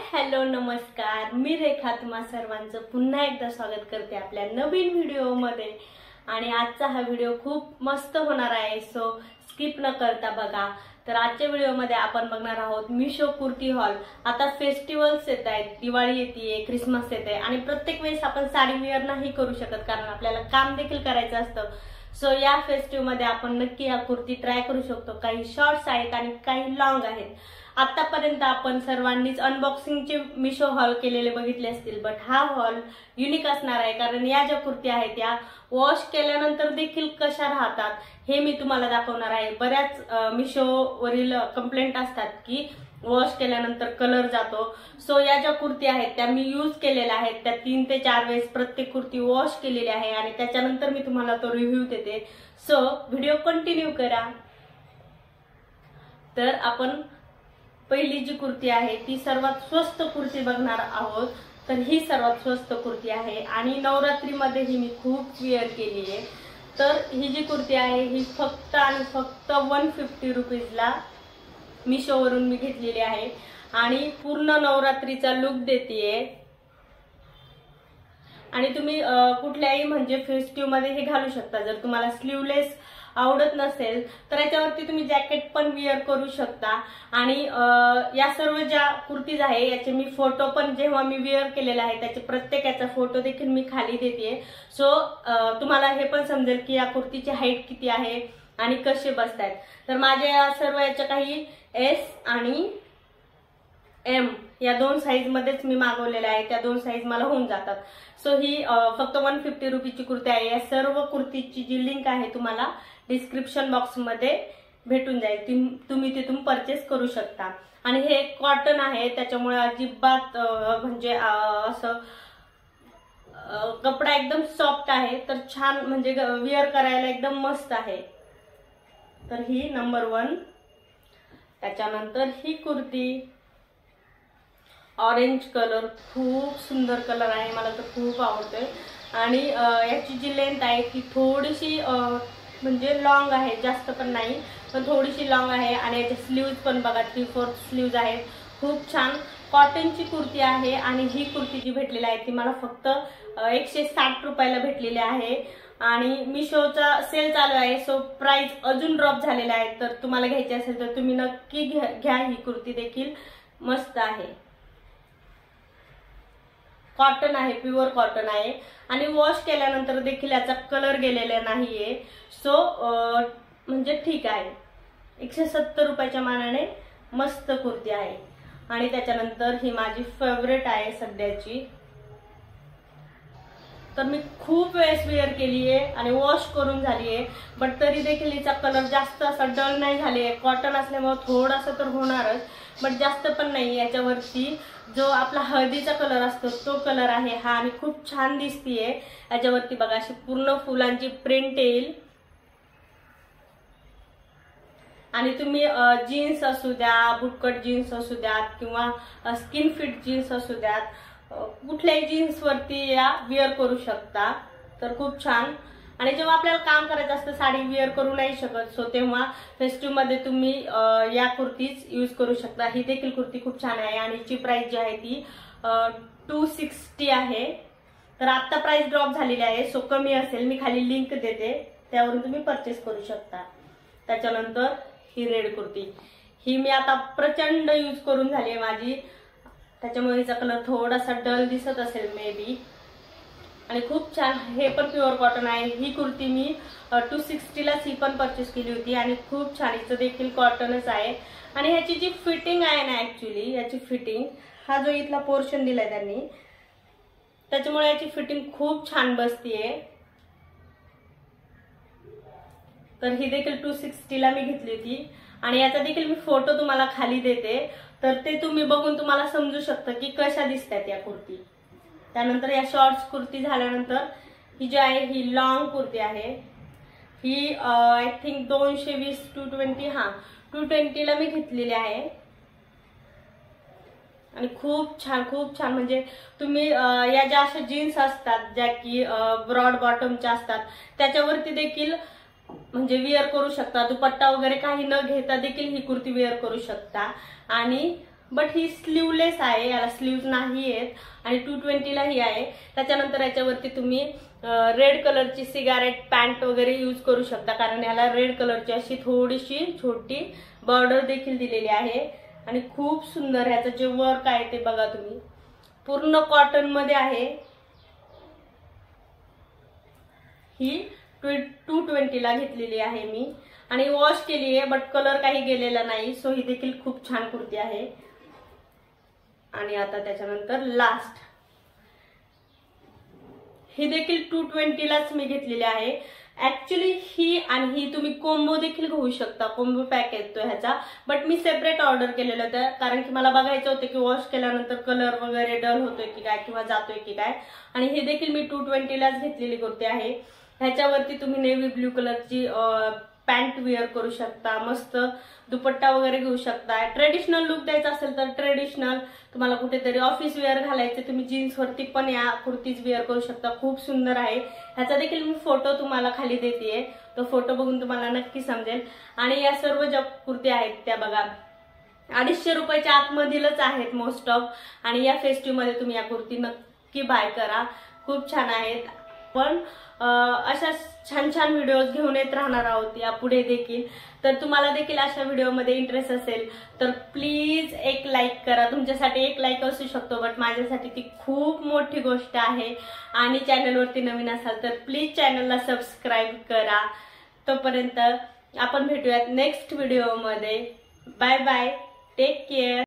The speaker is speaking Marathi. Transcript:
हॅलो नमस्कार, मी रेखा तुम्हा सर्वांचं पुन्हा एकदा स्वागत करते आपल्या नवीन व्हिडिओमध्ये। आणि आजचा हा व्हिडिओ खूप मस्त होणार आहे, सो स्किप न करता बघा। तर आजच्या व्हिडिओमध्ये आपण बघणार आहोत मिशो कुर्ती हॉल। आता फेस्टिवल्स येत आहेत, दिवाळी येते, क्रिसमस येते आणि प्रत्येक वेळेस आपण साडी वेअर नाही करू शकत कारण आपल्याला काम देखील करायचं असतं। सो या फेस्टिव्ह मध्ये आपण नक्की या कुर्ती ट्राय करू शकतो। काही शॉर्ट्स आहेत आणि काही लॉंग आहेत। आतापर्यंत आपण सर्वांनीच अनबॉक्सिंगचे मिशो हॉल केलेले बघितले असतील, बट हा हॉल युनिक असणार आहे कारण या ज्या कुर्ती आहेत त्या वॉश केल्यानंतर देखील कशा राहतात हे मी तुम्हाला दाखवणार आहे। बऱ्याच मिशोवरील कंप्लेंट असतात की वॉश केल्यानंतर कलर जातो। सो या ज्या कुर्ती आहेत त्या मी यूज केलेल्या आहेत, त्या 3 ते 4 वेळेस प्रत्येक कुर्ती वॉश केलेली आहे आणि त्याच्यानंतर मी तुम्हाला तो रिव्ह्यू देते। सो व्हिडिओ कंटिन्यू करा। तर आपण पहिली जी कुर्ती आहे ती सर्वात स्वस्त कुर्ती बघणार आहोत। तर ही सर्वात स्वस्त कुर्ती आहे आणि नवरात्रीमध्ये ही मी खूप वेअर केली आहे। तर ही जी कुर्ती आहे ही फक्त आणि फक्त 150 रुपीजला मिशोवरून मी घेतलेली आहे आणि पूर्ण नवरात्रीचा लुक देतीये। आणि तुम्ही कुठल्याही म्हणजे फेस्टिव्ह मध्ये हे घालू शकता। जर तुम्हाला स्लीवलेस आवडत नसेल तर याच्यावरती तुम्ही जॅकेट पण वेअर करू शकता। आणि या सर्व ज्या कुर्तीज आहे याचे मी फोटो पण जेव्हा मी वेअर केलेला आहे त्याचे प्रत्येकाचा फोटो देखील मी खाली देते। सो तुम्हाला हे पण समजेल की या कुर्तीची हाईट किती आहे आणि कसे बसतात। तर माझ्या सर्व याच्या काही एस आणि एम या 2 साइज मध्येच मी मागवलेल्या आहे, त्या 2 साइज मला होऊन जातात। सो ही फक्त 150 रुपीची कुर्ती आहे। या सर्व कुर्तीची जी लिंक आहे तुम्हाला डिस्क्रिप्शन बॉक्स मध्ये भेटून जाईल, तुम्ही तिथून परचेस करू शकता। आणि हे कॉटन आहे त्याच्यामुळे अजिबात म्हणजे असं कपडा एकदम सॉफ्ट आहे, तर छान म्हणजे वेअर करायला एकदम मस्त आहे। तर ही नंबर 1। त्याच्यानंतर ही कुर्ती ऑरेंज कलर, खूप सुंदर कलर आहे, मला तर खूप आवडतोय। आणि याची जी लेंथ आहे ती थोडीशी म्हणजे लॉंग आहे, जास्त पण नाही पण थोडीशी लॉंग आहे। आणि याचे स्लीव्ज पण बघा 3/4 स्लीव्ज आहेत, खूप छान कॉटनची कुर्ती आहे। आणि ही कुर्ती जी भेटलेली आहे ती मला फक्त 160 रुपयाला भेटलेली आहे। आणि मिशोचा सेल चालू आहे, सो प्राइस अजून ड्रॉप झालेला आहे। तर तुम्हाला घ्यायची असेल तर तुम्ही नक्की घ्या, ही कुर्ती देखील मस्त आहे। कॉटन आहे, प्युअर कॉटन आहे आणि वॉश केल्यानंतर देखील याचा कलर गेलेला नाहीये। सो म्हणजे ठीक आहे, 170 रुपयाच्या मानाने मस्त कुर्ती आहे। आणि त्याच्यानंतर ही माझी फेवरेट आहे सध्याची। तर मी खूप वेळेस वेअर केली आहे आणि वॉश करून झाली आहे, बट तरी देखील हिचा कलर जास्त असा डल नाही झाले। कॉटन असल्यामुळे थोडासा तर होणारच, बट जास्त पण नाही। याच्यावरती जो आपला हळदीचा कलर असतो तो कलर आहे हा आणि खूप छान दिसतीये। याच्यावरती बघा अशी पूर्ण फुलांची प्रिंट येईल। आणि तुम्ही जीन्स असू द्या, बुटकट जीन्स असू द्यात किंवा स्किन फिट जीन्स असू द्यात, कुठल्याही जीन्स वरती या वेअर करू शकता। तर खूप छान। आणि जेव्हा आपल्याला काम करायचं असतं, साडी वेअर करू नाही शकत, सो तेव्हा फेस्टिव्ह मध्ये तुम्ही या कुर्तीज यूज करू शकता। ही देखील कुर्ती खूप छान आहे आणि ची प्राइस जी आहे ती 260 आहे। तर आता प्राइस ड्रॉप झालेली आहे, सो कमी असेल, मी खाली लिंक देते त्यावरून तुम्ही परचेस करू शकता। त्याच्यानंतर ही रेड कुर्ती, ही मी आता प्रचंड यूज करून झाली आहे माझी, त्याच्यामुळे हिचा कलर थोडासा डल दिसत असेल मे बी। आणि खूप छान, हे पण प्युअर कॉटन आहे। ही कुर्ती मी 260 लाच ही पण परचेस केली होती आणि खूप छान, हिचं देखील कॉटनच आहे। आणि ह्याची जी फिटिंग आहे ना, ऍक्च्युली याची फिटिंग, हा जो इथला पोर्शन दिलाय त्यांनी, त्याच्यामुळे याची फिटिंग खूप छान बसतीये। तर ही देखील 260 ला मी घेतली होती आणि याचा देखील मी फोटो तुम्हाला खाली देते, तर ते तुम्ही बघून तुम्हाला समजू शकतं की कशा दिसतात या कुर्ती। त्यानंतर या शॉर्ट्स कुर्ती झाल्यानंतर ही जी आहे ही लॉंग कुर्ती आहे। ही आय थिंक 220 220 ला मी घेतलेली आहे। आणि खूप छान म्हणजे तुम्ही या ज्या अशा जीन्स असतात ज्या की ब्रॉड बॉटमच्या असतात त्याच्यावरती देखील म्हणजे वेअर करू शकता। दुपट्टा वगैरे काही न घेता देखील ही कुर्ती वेअर करू शकता। आणि बट ही स्लीवलेस आहे, याला स्लीव्ज नाही आहेत आणि 220ला ही आहे. त्याच्यानंतर याच्यावरती तुम्ही रेड कलरची सिगारेट पॅन्ट वगैरे यूज करू शकता, कारण याला रेड कलरची अशी थोडीशी छोटी बॉर्डर देखील दिलेली आहे. आणि खूप सुंदर ह्याचं जे वर्क आहे ते बघा तुम्ही, पूर्ण कॉटन मध्ये आहे. ही 220ला घेतलेली आहे मी आणि वॉश केली आहे, बट कलर काही गेलेला नाही. सो ही देखील खूप छान कुर्ती आहे. आणि आता त्याच्यानंतर लास्ट ही देखील 220लाच मी घेतलेली आहे. ऍक्च्युली ही आणि ही तुम्ही कोंबो देखील घेऊ शकता, कोंबो पॅक येतो ह्याचा, बट मी सेपरेट ऑर्डर केलेलं होतं कारण की मला बघायचं होतं की वॉश केल्यानंतर कलर वगैरे डल होतोय की काय किंवा जातोय की काय. आणि ही देखील मी 220लाच घेतलेली कुर्ती आहे. ह्याच्यावरती तुम्ही नेव्ही ब्ल्यू कलरची पॅन्ट वेअर करू शकता, मस्त दुपट्टा वगैरे घेऊ शकता. ट्रेडिशनल लुक द्यायचा असेल तर ट्रेडिशनल, तुम्हाला कुठेतरी ऑफिस वेअर घालायचे तुम्ही जीन्स वरती पण या कुर्तीज वेअर करू शकता. खूप सुंदर आहे. ह्याचा देखील मी फोटो तुम्हाला खाली देतेय, तो फोटो बघून तुम्हाला नक्की समजेल. आणि या सर्व ज्या कुर्ती आहेत त्या बघा 250 रुपयाच्या आतमधीलच आहेत मोस्ट ऑफ. आणि या फेस्टिव्ह मध्ये तुम्ही या कुर्ती नक्की बाय करा, खूप छान आहेत. पण अशा छान छान व्हिडिओज घेऊन येत राहणार आहोत या पुढे देखील. तर तुम्हाला देखील अशा व्हिडिओमध्ये इंटरेस्ट असेल तर प्लीज एक लाईक करा. तुमच्यासाठी एक लाईक असू शकतो, बट माझ्यासाठी ती खूप मोठी गोष्ट आहे. आणि चॅनलवरती नवीन असाल तर प्लीज चॅनलला सबस्क्राईब करा. तोपर्यंत आपण भेटूयात नेक्स्ट व्हिडिओमध्ये. Bye bye, take care.